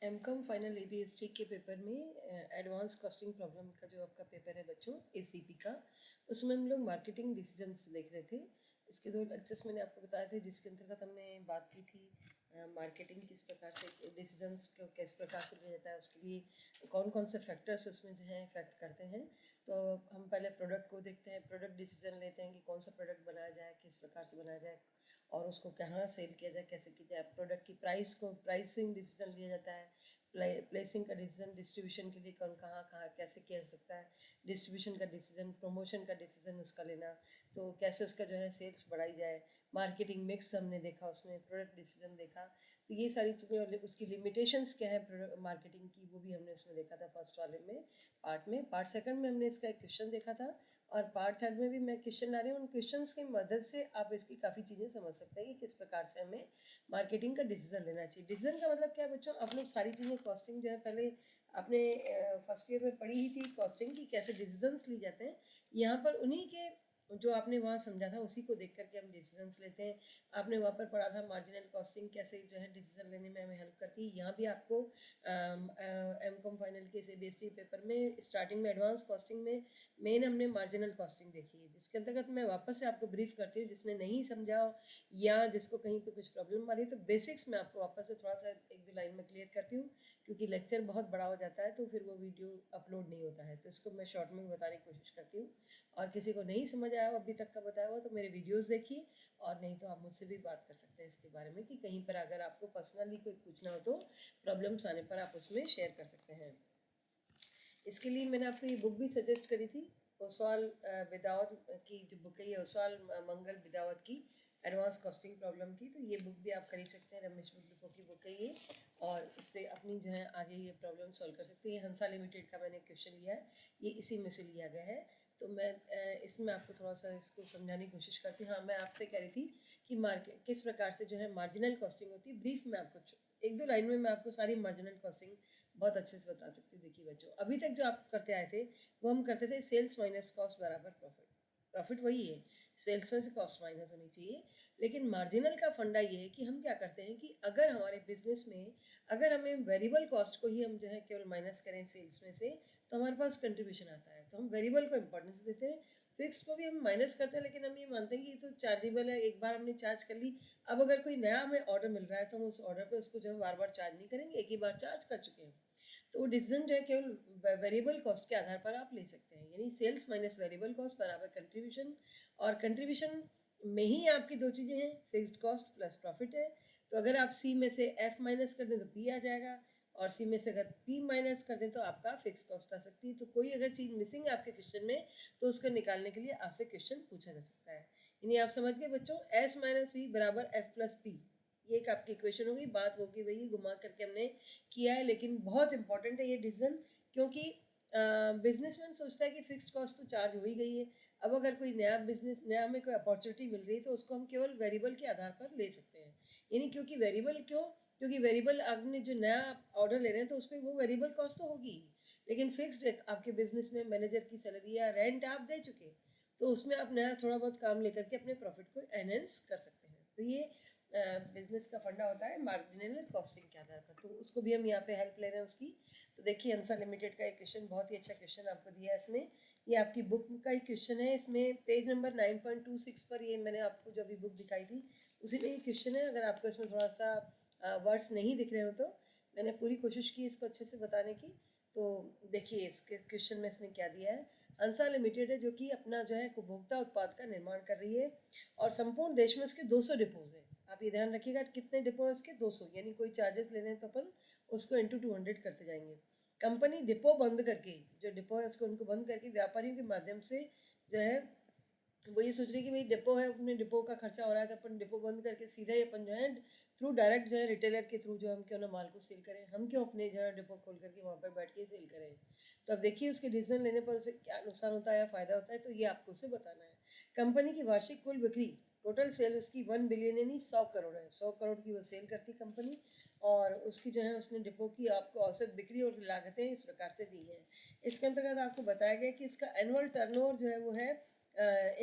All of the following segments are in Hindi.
एमकॉम फाइनल एबीएसटी के पेपर में एडवांस कॉस्टिंग प्रॉब्लम का जो आपका पेपर है बच्चों एसीपी का, उसमें हम लोग मार्केटिंग डिसीजंस देख रहे थे। इसके दो लेक्चर्स मैंने आपको बताए थे, जिसके अंतर्गत हमने बात की थी मार्केटिंग किस प्रकार से डिसीजंस को किस प्रकार से लिया जाता है, उसके लिए कौन कौन से फैक्टर्स उसमें जो है इफेक्ट करते हैं। तो हम पहले प्रोडक्ट को देखते हैं, प्रोडक्ट डिसीजन लेते हैं कि कौन सा प्रोडक्ट बनाया जाए, किस प्रकार से बनाया जाए और उसको कहाँ सेल किया जाए, कैसे किया जाए। प्रोडक्ट की प्राइस को प्राइसिंग डिसीजन लिया जाता है, प्लेसिंग का डिसीजन, डिस्ट्रीब्यूशन के लिए कौन कहाँ कहाँ कैसे किया जा सकता है, डिस्ट्रीब्यूशन का डिसीजन, प्रमोशन का डिसीजन उसका लेना, तो कैसे उसका जो है सेल्स बढ़ाई जाए। मार्केटिंग मिक्स हमने देखा, उसमें प्रोडक्ट डिसीजन देखा। तो ये सारी चीज़ें, उसकी लिमिटेशंस क्या है प्रोडक्ट मार्केटिंग की, वो भी हमने उसमें देखा था फर्स्ट वाले में पार्ट में। पार्ट सेकंड में हमने इसका एक क्वेश्चन देखा था और पार्ट थर्ड में भी मैं क्वेश्चन ला रही हूँ। उन क्वेश्चंस की मदद से आप इसकी काफ़ी चीज़ें समझ सकते हैं कि किस प्रकार से हमें मार्केटिंग का डिसीजन लेना चाहिए। डिसीजन का मतलब क्या है बच्चों, आप लोग सारी चीज़ें कॉस्टिंग जो है पहले आपने फर्स्ट ईयर में पढ़ी ही थी कॉस्टिंग की, कैसे डिसीजंस ली जाते हैं। यहाँ पर उन्हीं के जो आपने वहाँ समझा था उसी को देख करके हम डिसीजंस लेते हैं। आपने वहाँ पर पढ़ा था मार्जिनल कॉस्टिंग कैसे जो है डिसीजन लेने में हमें हेल्प करती है। यहाँ भी आपको एमकॉम फाइनल के सीबीएसई पेपर में स्टार्टिंग में एडवांस कॉस्टिंग में मेन हमने मार्जिनल कॉस्टिंग देखी है, जिसके अंतर्गत मैं वापस से आपको ब्रीफ करती हूँ। जिसने नहीं समझा हो या जिसको कहीं पे कुछ प्रॉब्लम आ रही है तो बेसिक्स में आपको वापस से थोड़ा सा एक दो लाइन में क्लियर करती हूँ, क्योंकि लेक्चर बहुत बड़ा हो जाता है तो फिर वो वीडियो अपलोड नहीं होता है। तो इसको मैं शॉर्ट में बताने की कोशिश करती हूँ। और किसी को नहीं समझ आया हो अभी तक का बताया हुआ तो मेरे वीडियोज़ देखिए, और नहीं तो आप मुझसे भी बात कर सकते हैं इसके बारे में कि कहीं पर अगर आपको पर्सनली कोई पूछना हो तो प्रॉब्लम्स आने पर आप उसमें शेयर कर सकते हैं। इसके लिए मैंने आपको ये बुक भी सजेस्ट करी थी, ओसवाल बिदावत की जो बुक है, ये ओसवाल मंगल बिदावत की एडवांस कॉस्टिंग प्रॉब्लम की। तो ये बुक भी आप खरीद सकते हैं, रमेश बुक की बुक है ये, और इससे अपनी जो है आगे ये प्रॉब्लम सॉल्व कर सकते हैं। ये हंसा लिमिटेड का मैंने क्वेश्चन लिया है, ये इसी में से लिया गया है। तो मैं इसमें आपको थोड़ा सा इसको समझाने की कोशिश करती हूँ। हाँ, मैं आपसे कह रही थी कि मार्केट किस प्रकार से जो है मार्जिनल कॉस्टिंग होती है। ब्रीफ में आपको एक दो लाइन में मैं आपको सारी मार्जिनल कॉस्टिंग बहुत अच्छे से बता सकती हूँ। देखिए बच्चों, अभी तक जो आप करते आए थे वो हम करते थे सेल्स माइनस कॉस्ट बराबर प्रॉफिट। प्रॉफिट वही है, सेल्स में से कॉस्ट माइनस होनी चाहिए। लेकिन मार्जिनल का फंडा ये है कि हम क्या करते हैं कि अगर हमारे बिजनेस में अगर हमें वेरिएबल कॉस्ट को ही हम जो है केवल माइनस करें सेल्स में से, तो हमारे पास कंट्रीब्यूशन आता है। तो हम वेरिएबल को इंपॉर्टेंस देते हैं, फिक्स को भी हम माइनस करते हैं, लेकिन हम ये मानते हैं कि ये तो चार्जेबल है, एक बार हमने चार्ज कर ली। अब अगर कोई नया हमें ऑर्डर मिल रहा है तो हम उस ऑर्डर पे उसको जो है बार बार चार्ज नहीं करेंगे, एक ही बार चार्ज कर चुके हैं। तो वो डिसीजन जो है केवल वेरिएबल कॉस्ट के आधार पर आप ले सकते हैं, यानी सेल्स माइनस वेरिएबल कॉस्ट बराबर कंट्रीब्यूशन। और कंट्रीब्यूशन में ही आपकी दो चीज़ें हैं, फिक्स्ड कॉस्ट प्लस प्रॉफिट है। तो अगर आप सी में से एफ माइनस कर दें तो पी आ जाएगा, और सी में से अगर पी माइनस कर दें तो आपका फिक्स कॉस्ट आ सकती है। तो कोई अगर चीज़ मिसिंग है आपके क्वेश्चन में तो उसको निकालने के लिए आपसे क्वेश्चन पूछा जा सकता है। यानी आप समझ गए बच्चों, एस माइनस वी बराबर एफ प्लस पी, ये एक आपकी इक्वेशन होगी। बात होगी वही घुमा करके हमने किया है, लेकिन बहुत इंपॉर्टेंट है ये डिसीजन, क्योंकि बिजनेसमैन सोचता है कि फिक्स्ड कॉस्ट तो चार्ज हो ही गई है। अब अगर कोई नया हमें कोई अपॉर्चुनिटी मिल रही है तो उसको हम केवल वेरिएबल के आधार पर ले सकते हैं। यानी क्योंकि वेरिएबल क्यों, क्योंकि वेरिएबल आपने जो नया ऑर्डर ले रहे हैं तो उस पर वो वेरिएबल कॉस्ट तो होगी ही, लेकिन फिक्स्ड आपके बिजनेस में मैनेजर की सैलरी या रेंट आप दे चुके, तो उसमें आप नया थोड़ा बहुत काम लेकर के अपने प्रॉफिट को एनहेंस कर सकते हैं। तो ये बिजनेस का फंडा होता है मार्जिनल कॉस्टिंग के आधार पर। तो उसको भी हम यहाँ पे हेल्प ले रहे हैं उसकी। तो देखिए अंसा लिमिटेड का एक क्वेश्चन, बहुत ही अच्छा क्वेश्चन आपको दिया है इसमें। ये आपकी बुक का ही क्वेश्चन है, इसमें पेज नंबर 9.26 पर ये मैंने आपको जो अभी बुक दिखाई थी उसी में ये क्वेश्चन है। अगर आपको इसमें थोड़ा सा वर्ड्स नहीं दिख रहे हो तो मैंने पूरी कोशिश की इसको अच्छे से बताने की। तो देखिए इसके क्वेश्चन में इसने क्या दिया है। हंसा लिमिटेड है जो कि अपना जो है उपभोक्ता उत्पाद का निर्माण कर रही है और संपूर्ण देश में इसके 200 डिपोज हैं। आप ये ध्यान रखिएगा कितने डिपो है इसके, 200, यानी कोई चार्जेस ले लें तो अपन उसको इंटू 200 करते जाएंगे। कंपनी डिपो बंद करके, जो डिपो है उसको उनको बंद करके व्यापारियों के माध्यम से जो है वो ये सोच रही है कि भाई डिपो है, अपने डिपो का खर्चा हो रहा है तो अपन डिपो बंद करके सीधा ही अपन जो है थ्रू डायरेक्ट जो है रिटेलर के थ्रू जो हम क्यों ना माल को सेल करें, हम क्यों अपने जो है डिपो खोल करके वहाँ पर बैठ के सेल करें। तो अब देखिए उसके डिसीजन लेने पर उसे क्या नुकसान होता है या फ़ायदा होता है, तो ये आपको उसे बताना है। कंपनी की वार्षिक कुल बिक्री, टोटल सेल उसकी 1 बिलियन यानी 100 करोड़ है, 100 करोड़ की वो सेल करती कंपनी। और उसकी जो है उसने डिपो की आपको औसत बिक्री और लागतें इस प्रकार से दी हैं। इसके अंतर्गत आपको बताया गया कि इसका एनुअल टर्नओवर जो है वो है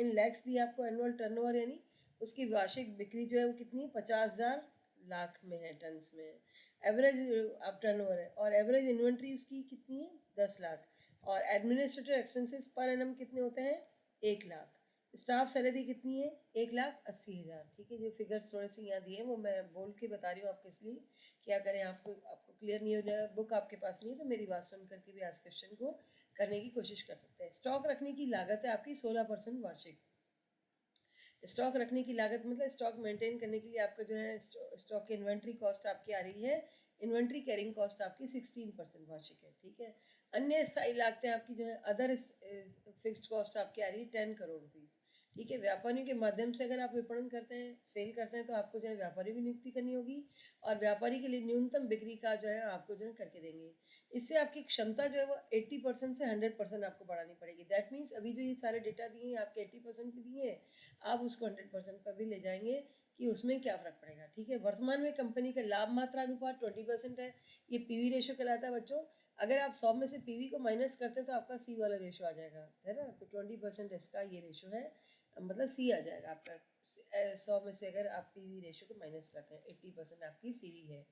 इन लैक्स दी आपको एनुअल टर्नओवर, यानी उसकी वार्षिक बिक्री जो है वो कितनी 50,000 लाख में है, टन्स में है। एवरेज आप टर्नओवर है, और एवरेज इन्वेंट्री उसकी कितनी है, 10 लाख। और एडमिनिस्ट्रेटिव एक्सपेंसेस पर एनम कितने होते हैं, 1 लाख। स्टाफ सैलरी कितनी है, 1,80,000। ठीक है, जो फिगर्स थोड़े से यहाँ दिए हैं वो मैं बोल के बता रही हूँ आपको, इसलिए क्या करें, आपको क्लियर नहीं हो जाए, बुक आपके पास नहीं है तो मेरी बात सुन करके भी आज क्वेश्चन को करने की कोशिश कर सकते हैं। स्टॉक रखने की लागत है आपकी 16% वार्षिक। स्टॉक रखने की लागत मतलब स्टॉक मेंटेन करने के लिए आपका जो है स्टॉक की इन्वेंट्री कॉस्ट आपकी आ रही है, इन्वेंट्री कैरिंग कॉस्ट आपकी 16% वार्षिक है। ठीक है, अन्य स्थायी लागतें आपकी जो है अदर फिक्स्ड कॉस्ट आपकी आ रही है 10 करोड़ रुपीज़। ठीक है, व्यापारियों के माध्यम से अगर आप विपणन करते हैं, सेल करते हैं, तो आपको जो है व्यापारी भी नियुक्ति करनी होगी, और व्यापारी के लिए न्यूनतम बिक्री का जो है आपको जो है करके देंगे। इससे आपकी क्षमता जो है वो 80% से 100% आपको बढ़ानी पड़ेगी। दैट मीन्स अभी जो ये सारे डेटा दिए हैं आपके 80% के दिए हैं, आप उसको 100% पर भी ले जाएंगे कि उसमें क्या फ़र्क पड़ेगा। ठीक है, वर्तमान में कंपनी का लाभ मात्रा अनुपात 20% है, ये पीवी रेशो कहलाता है बच्चों। अगर आप 100 में से पीवी को माइनस करते हैं तो आपका सी वाला रेशो आ जाएगा, है ना। तो 20% इसका ये रेशो है, मतलब सी आ जाएगा आपका। 100 में से अगर आप पीवी रेशो को माइनस करते हैं, 80% आपकी सीवी है।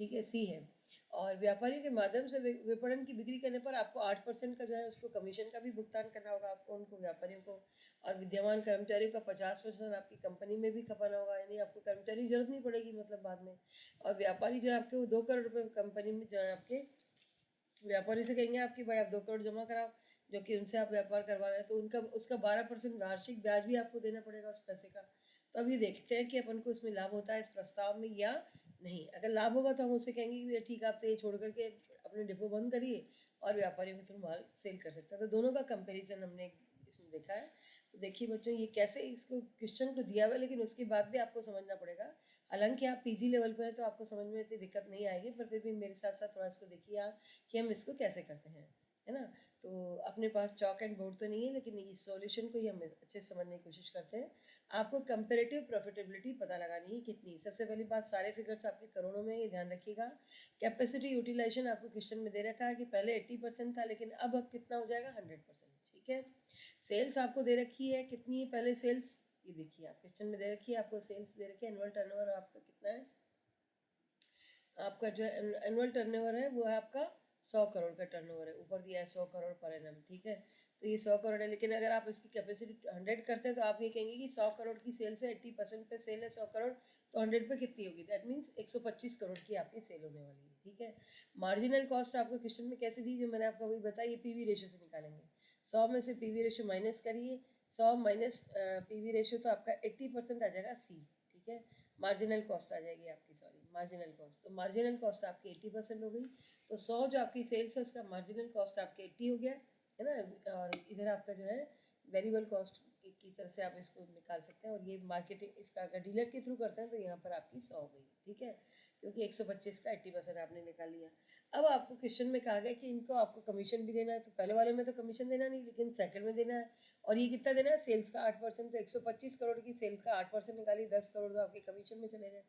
ठीक है, सी है। और व्यापारियों के माध्यम से विपणन की बिक्री करने पर आपको 8% का जो है उसको कमीशन का भी भुगतान करना होगा आपको, उनको व्यापारियों को। और विद्यमान कर्मचारियों का 50% आपकी कंपनी में भी खपाना होगा, यानी आपको कर्मचारी की जरूरत नहीं पड़ेगी मतलब बाद में। और व्यापारी जो है आपके वो 2 करोड़ रुपये कंपनी में जो है आपके व्यापारी से कहेंगे आपकी भाई आप 2 करोड़ जमा कराओ, जो कि उनसे आप व्यापार करवा रहे हैं, तो उनका उसका 12% वार्षिक ब्याज भी आपको देना पड़ेगा उस पैसे का। तो अभी देखते हैं कि अपन को इसमें लाभ होता है इस प्रस्ताव में या नहीं। अगर लाभ होगा तो हम उससे कहेंगे कि भैया ठीक है, आप तो ये छोड़ करके अपने डिपो बंद करिए और व्यापारियों के थ्रू माल सेल कर सकते हैं। तो दोनों का कंपेरिजन हमने इसमें देखा है। तो देखिए बच्चों, ये कैसे इसको क्वेश्चन तो दिया हुआ है, लेकिन उसके बाद भी आपको समझना पड़ेगा। हालांकि आप पीजी लेवल पर हैं तो आपको समझ में इतनी दिक्कत नहीं आएगी, पर फिर भी मेरे साथ साथ थोड़ा इसको देखिए आप कि हम इसको कैसे करते हैं, है ना। तो अपने पास चॉक एंड बोर्ड तो नहीं है, लेकिन इस सॉल्यूशन को ही हम अच्छे से समझने की कोशिश करते हैं। आपको कंपेरेटिव प्रॉफिटेबिलिटी पता लगानी है कितनी। सबसे पहली बात, सारे फिगर्स आपके करोड़ों में, ये ध्यान रखिएगा। कैपेसिटी यूटिलाइजेशन आपको क्वेश्चन में दे रखा है कि पहले 80% था, लेकिन अब कितना हो जाएगा, 100%। ठीक है, सेल्स आपको दे रखी है कितनी है, पहले सेल्स ये देखिए आप क्वेश्चन में दे रखी है, आपको सेल्स दे रखी है। एनुअल टर्नओवर आपका कितना है, आपका जो एनुअल टर्नओवर है वो है आपका 100 करोड़ का टर्नओवर है, ऊपर दिया है 100 करोड़ पर एनम। ठीक है, तो ये 100 करोड़ है, लेकिन अगर आप इसकी कैपेसिटी 100 करते हैं तो आप ये कहेंगे कि 100 करोड़ की सेल से 80% पे सेल है 100 करोड़, तो 100 पे कितनी होगी, दैट मीन्स 125 करोड़ की आपकी सेल होने वाली है। ठीक है, मार्जिनल कॉस्ट आपको क्वेश्चन में कैसे दी, जो मैंने आपको अभी बताया, ये पीवी रेशो से निकालेंगे। 100 में से पीवी रेशो माइनस करिए, 100 माइनस पीवी रेशो तो आपका 80% आ जाएगा सी। ठीक है, मार्जिनल कॉस्ट आ जाएगी आपकी, सॉरी मार्जिनल कॉस्ट। तो मार्जिनल कॉस्ट आपकी 80% हो गई, तो 100 जो आपकी सेल्स है उसका मार्जिनल कॉस्ट आपके 80 हो गया, है ना। और इधर आपका जो है वेरिएबल कॉस्ट की तरह से आप इसको निकाल सकते हैं। और ये मार्केटिंग इसका अगर डीलर के थ्रू करते हैं तो यहाँ पर आपकी 100 हो गई। ठीक है, क्योंकि 125 का 80% आपने निकाल लिया। अब आपको क्वेश्चन में कहा गया कि इनको आपको कमीशन भी देना है, तो पहले वाले में तो कमीशन देना नहीं, लेकिन सेकंड में देना है। और ये कितना देना है, सेल्स का 8%, तो 125 करोड़ की सेल का 8% निकालिए, 10 करोड़ तो आपके कमीशन में चले गए।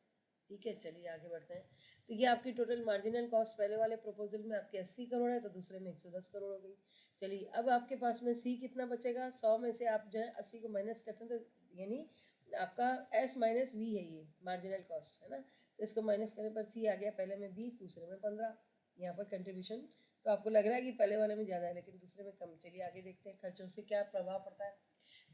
ठीक है, चलिए आगे बढ़ते हैं। तो ये आपकी टोटल मार्जिनल कॉस्ट पहले वाले प्रपोजल में आपके 80 करोड़ है, तो दूसरे में 110 करोड़ हो गई। चलिए अब आपके पास में सी कितना बचेगा, 100 में से आप जो है 80 को माइनस करते हैं, तो यानी आपका एस माइनस वी है ये मार्जिनल कॉस्ट, है ना। तो इसको माइनस करने पर सी आ गया, पहले में 20, दूसरे में 15। यहाँ पर कंट्रीब्यूशन तो आपको लग रहा है कि पहले वाले में ज़्यादा है, लेकिन दूसरे में कम। चलिए आगे देखते हैं खर्चों से क्या प्रभाव पड़ता है।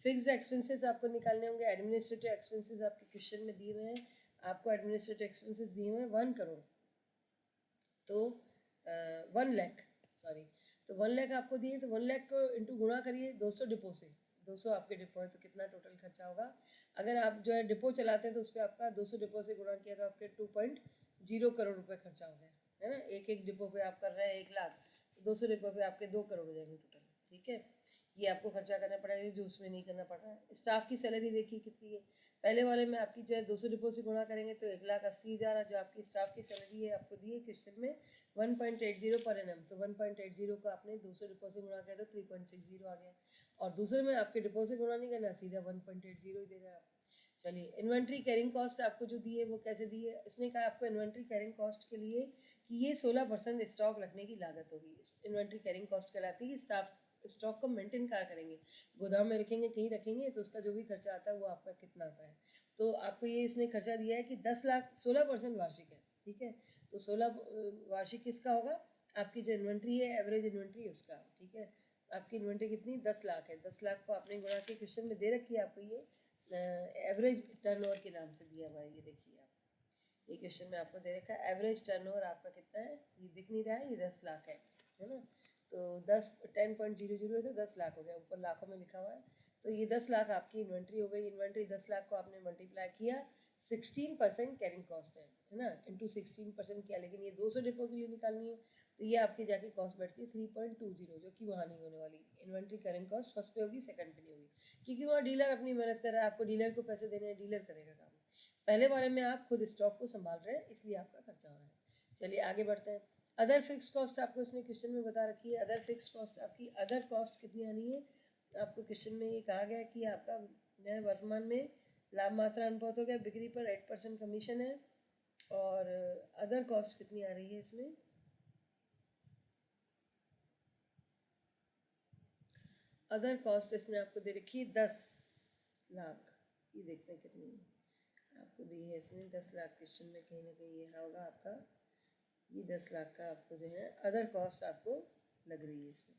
फिक्स्ड एक्सपेंसेस आपको निकालने होंगे। एडमिनिस्ट्रेटिव एक्सपेंसेस आपके क्वेश्चन में दिए हुए हैं, आपको एडमिनिस्ट्रेटिव एक्सपेंसेस दिए हुए हैं 1 करोड़, तो 1 लाख, सॉरी, तो 1 लाख आपको दिए, तो 1 लाख को इंटू गुणा करिए 200 डिपो से। 200 आपके डिपो है, तो कितना टोटल खर्चा होगा। अगर आप जो है डिपो चलाते हैं तो उस पर आपका 200 डिपो से गुणा किया तो आपके 2.0 करोड़ रुपये खर्चा हो गया, है ना। एक एक डिपो पे आप कर रहे हैं 1 लाख, तो 200 डिपो पे आपके 2 करोड़ हो जाएंगे टोटल। ठीक है, ये आपको खर्चा करना पड़ेगा जो उसमें नहीं करना पड़ रहा है। स्टाफ की सैलरी देखिए कितनी है, पहले वाले में आपकी जो है 200 डिपो से गुणा करेंगे तो 1,80,000 जो आपकी स्टाफ की सैलरी है आपको दी है क्वेश्चन में 1.80 पर एनम, तो 1.80 को आपने 200 डिपो से गुणा किया तो 3.60 आ गया। और दूसरे में आपके डिपो से गुणा नहीं करना, सीधा 1.80 ही देगा। चलिए इन्वेंट्री कैरिंग कॉस्ट आपको जो दी है वो कैसे दी है, इसने कहा आपको इन्वेंट्री कैरिंग कॉस्ट के लिए कि ये 16% स्टॉक रखने की लागत होगी। इन्वेंट्री कैरिंग कॉस्ट कहलाती है स्टाफ स्टॉक को मेंटेन कहाँ करेंगे, गोदाम में रखेंगे, कहीं रखेंगे, तो उसका जो भी खर्चा आता है वो आपका कितना आता है। तो आपको ये इसने खर्चा दिया है कि 10 लाख 16% वार्षिक है, ठीक है। तो 16 वार्षिक किसका होगा, आपकी जो इन्वेंट्री है एवरेज इन्वेंट्री उसका, ठीक है। आपकी इन्वेंट्री कितनी 10 लाख है, 10 लाख को आपने गुणा के क्वेश्चन में दे रखी है आपको, ये एवरेज टर्नओवर के नाम से दिया हुआ है। ये देखिए आप, ये क्वेश्चन में आपको दे रखा है एवरेज टर्नओवर आपका कितना है, ये दिख नहीं रहा है, ये 10 लाख है ना। तो 10.00 है तो 10 लाख हो गया, ऊपर लाखों में लिखा हुआ है। तो ये 10 लाख आपकी इन्वेंट्री हो गई। इन्वेंट्री 10 लाख को आपने मल्टीप्लाई किया, 16% कैरिंग कॉस्ट है ना, इंटू 16% किया। लेकिन ये 200 डिपो के लिए निकालनी है, तो ये आपकी जाके कॉस्ट बैठती है 3.20, जो कि वहाँ नहीं होने वाली। इन्वेंट्री कैरिंग कॉस्ट फर्स्ट पे होगी, सेकंड पे नहीं होगी, क्योंकि वहाँ डीलर अपनी मेहनत कर रहा है, आपको डीलर को पैसे देने हैं, डीलर करेगा काम। पहले बारे में आप खुद स्टॉक को संभाल रहे हैं, इसलिए आपका खर्चा हो रहा है। चलिए आगे बढ़ते हैं। अदर फिक्स कॉस्ट आपको इसने क्वेश्चन में बता रखी है। अदर फिक्स कॉस्ट आपकी, अदर कॉस्ट कितनी आनी है आपको क्वेश्चन में ये कहा गया कि आपका वर्तमान में लाभ मात्रा अनुपात हो गया, बिक्री पर 8% कमीशन है। और अदर कॉस्ट कितनी आ रही है इसमें, अदर कॉस्ट इसने आपको दे रखी है 10 लाख। ये देखते हैं कितनी आपको दी है इसने, 10 लाख क्वेश्चन में कहीं ना कहीं ये होगा आपका, ये 10 लाख का आपको जो है अदर कॉस्ट आपको लग रही है इसमें,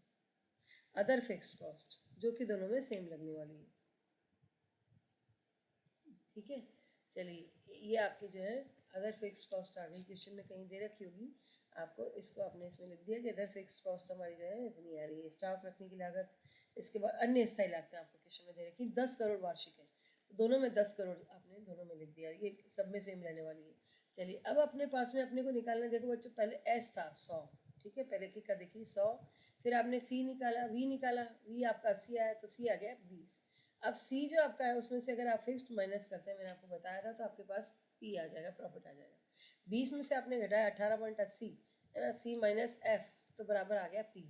अदर फिक्स्ड कॉस्ट, जो कि दोनों में सेम लगने वाली है, ठीक है। चलिए ये आपकी जो है अदर फिक्स्ड कॉस्ट आ गई, क्वेश्चन में कहीं दे रखी होगी आपको, इसको आपने इसमें लिख दिया कि अदर फिक्स्ड कॉस्ट हमारी जो है इतनी आ रही है। स्टाफ रखने की लागत, इसके बाद अन्य स्थायी लागतें आपको क्वेश्चन में दे रखी 10 करोड़ वार्षिक है, तो दोनों में 10 करोड़ आपने दोनों में लिख दिया, ये सब में सेम रहने वाली है। चलिए अब अपने पास में अपने को निकालना, देखो बच्चों पहले एस था 100, ठीक है, पहले की का देखिए 100, फिर आपने सी निकाला, वी निकाला, वी आपका 80 आया तो सी आ गया 20। अब सी जो आपका है उसमें से अगर आप फिक्स्ड माइनस करते हैं, मैंने आपको बताया था, तो आपके पास पी आ जाएगा, प्रॉफिट आ जाएगा। 20 में से आपने घटाया 18.80 है ना, सी माइनस एफ, तो बराबर आ गया पी।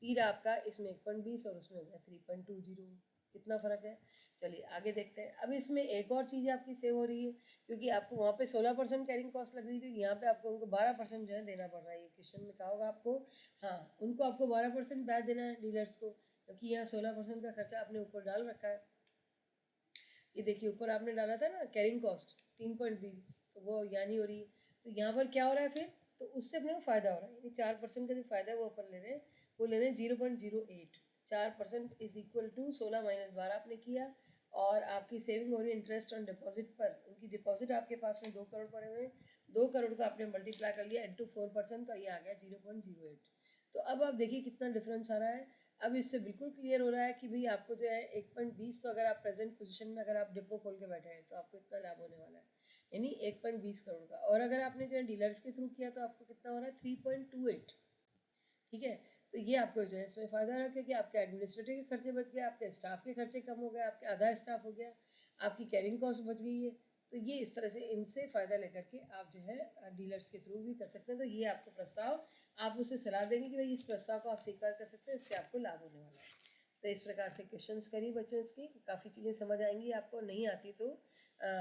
पी रहा आपका इसमें 1.20 और उसमें हो गया 3.20, कितना फ़र्क है। चलिए आगे देखते हैं। अब इसमें एक और चीज़ आपकी सेव हो रही है, क्योंकि आपको वहाँ पे 16% कैरिंग कॉस्ट लग रही थी, यहाँ पे आपको उनको 12% जो है देना पड़ रहा है। ये क्वेश्चन में कहा होगा आपको, हाँ उनको आपको 12% ब्याज देना है डीलर्स को, क्योंकि यहाँ 16% का खर्चा आपने ऊपर डाल रखा है। ये देखिए ऊपर आपने डाला था ना कैरिंग कॉस्ट 3.20, तो वो यहाँ नहीं हो रही है, तो यहाँ पर क्या हो रहा है फिर, तो उससे अपने को फ़ायदा हो रहा है, यानी 4% का जो फ़ायदा है वो ऊपर ले रहे हैं, वो ले रहे हैं 0.08। 4% इज इक्वल टू 16 माइनस 12 आपने किया, और आपकी सेविंग हो रही है इंटरेस्ट ऑन डिपॉजिट पर। उनकी डिपॉजिट आपके पास में 2 करोड़ पड़े हुए हैं, 2 करोड़ का आपने मल्टीप्लाई कर लिया इंटू 4%, तो ये आ गया 0.08। तो अब आप देखिए कितना डिफरेंस आ रहा है। अब इससे बिल्कुल क्लियर हो रहा है कि भाई आपको जो है 1.20, तो अगर आप प्रेजेंट पोजीशन में अगर आप डिपो खोल के बैठे हैं तो आपको इतना लाभ होने वाला है, यानी 1.20 करोड़ का। और अगर आपने जो है डीलर्स के थ्रू किया तो आपको कितना हो रहा है 3.28, ठीक है। तो ये आपको जो है इसमें फ़ायदा रहा, क्योंकि आपके एडमिनिस्ट्रेटिव के खर्चे बच गए, आपके स्टाफ के खर्चे कम हो गए, आपके आधा स्टाफ हो गया, आपकी कैरिंग कॉस्ट बच गई है। तो ये इस तरह से इनसे फ़ायदा लेकर के आप जो है डीलर्स के थ्रू भी कर सकते हैं। तो ये आपको प्रस्ताव, आप उसे सलाह देंगे कि भाई इस प्रस्ताव को आप स्वीकार कर सकते हैं, इससे आपको लाभ होने वाला है। तो इस प्रकार से क्वेश्चंस करिए बच्चों, इसकी काफ़ी चीज़ें समझ आएंगी। आपको नहीं आती तो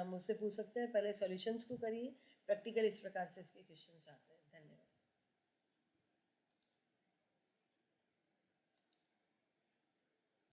मुझसे पूछ सकते हैं, पहले सॉल्यूशंस को करिए, प्रैक्टिकल इस प्रकार से इसके क्वेश्चंस आते हैं।